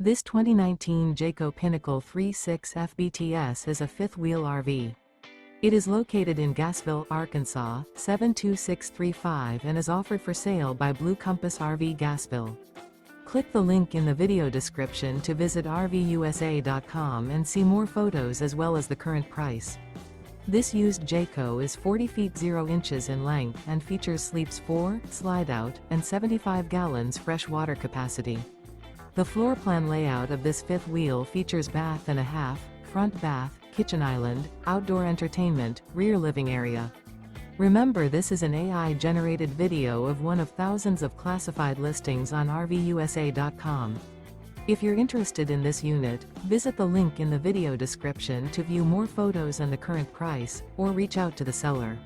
This 2019 Jayco Pinnacle 3.6 FBTS is a fifth-wheel RV. It is located in Gassville, Arkansas, 72635 and is offered for sale by Blue Compass RV Gassville. Click the link in the video description to visit RVUSA.com and see more photos as well as the current price. This used Jayco is 40 feet 0 inches in length and features sleeps 4, Slideout, and 75 gallons fresh water capacity. The floor plan layout of this fifth wheel features bath and a half, front bath, kitchen island, outdoor entertainment, rear living area. Remember, this is an AI-generated video of one of thousands of classified listings on RVUSA.com. If you're interested in this unit, visit the link in the video description to view more photos and the current price, or reach out to the seller.